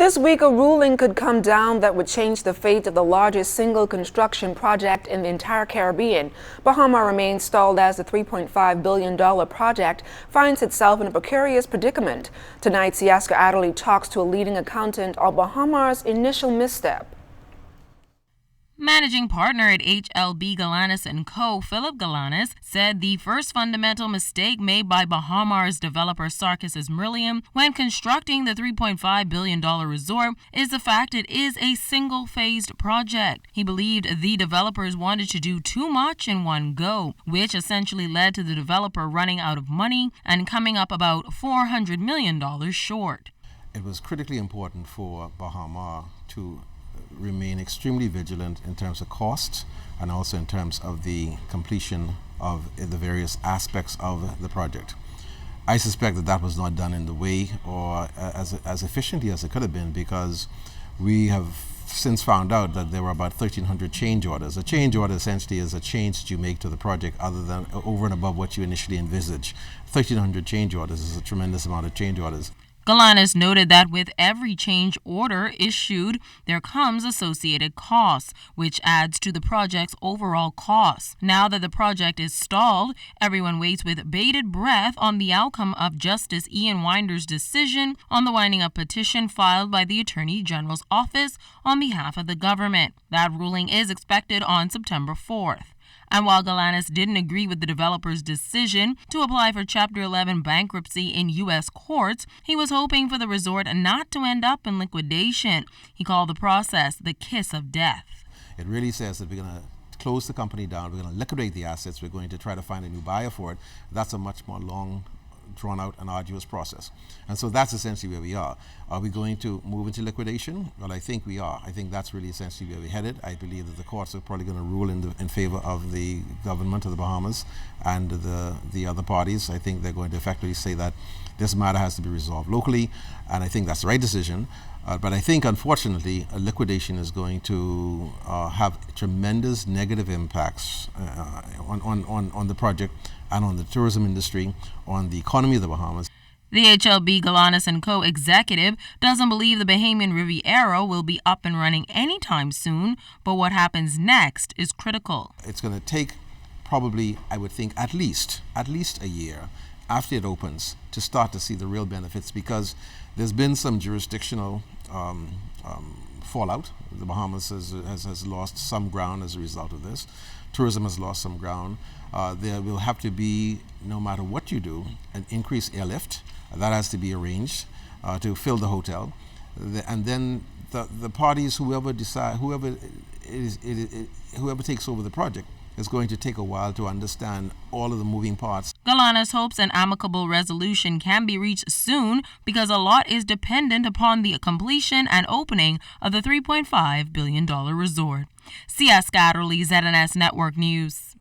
This week, a ruling could come down that would change the fate of the largest single construction project in the entire Caribbean. Baha remains stalled as the $3.5 billion project finds itself in a precarious predicament. Tonight, Siaska Adderley talks to a leading accountant on Baha's initial misstep. Managing partner at HLB Galanis & Co., Phillip Galanis, said the first fundamental mistake made by Baha's developer Sarkis's Merlium when constructing the $3.5 billion resort is the fact it is a single-phased project. He believed the developers wanted to do too much in one go, which essentially led to the developer running out of money and coming up about $400 million short. It was critically important for Baha to remain extremely vigilant in terms of cost and also in terms of the completion of the various aspects of the project. I suspect that that was not done in the way or as efficiently as it could have been, because we have since found out that there were about 1,300 change orders. A change order essentially is a change that you make to the project other than over and above what you initially envisaged. 1,300 change orders is a tremendous amount of change orders. Galanis noted that with every change order issued, there comes associated costs, which adds to the project's overall costs. Now that the project is stalled, everyone waits with bated breath on the outcome of Justice Ian Winder's decision on the winding up petition filed by the Attorney General's office on behalf of the government. That ruling is expected on September 4th. And while Galanis didn't agree with the developer's decision to apply for Chapter 11 bankruptcy in U.S. courts, he was hoping for the resort not to end up in liquidation. He called the process the kiss of death. It really says that we're going to close the company down, we're going to liquidate the assets, we're going to try to find a new buyer for it. That's a much more long, drawn-out and arduous process. And so that's essentially where we are. Are we going to move into liquidation? Well, I think we are. I think that's really essentially where we're headed. I believe that the courts are probably going to rule in favor of the government of the Bahamas and the other parties. I think they're going to effectively say that this matter has to be resolved locally, and I think that's the right decision. But I think, unfortunately, a liquidation is going to have tremendous negative impacts on the project and on the tourism industry, on the economy of the Bahamas. The HLB Galanis & Co. executive doesn't believe the Bahamian Riviera will be up and running anytime soon, but what happens next is critical. It's going to take probably, I would think, at least a year after it opens to start to see the real benefits, because there's been some jurisdictional fallout. The Bahamas has lost some ground as a result of this. Tourism has lost some ground. There will have to be, no matter what you do, an increased airlift. That has to be arranged to fill the hotel. And then the parties, whoever takes over the project, is going to take a while to understand all of the moving parts. Galanis hopes an amicable resolution can be reached soon because a lot is dependent upon the completion and opening of the $3.5 billion resort. Siaska Adderley, ZNS Network News.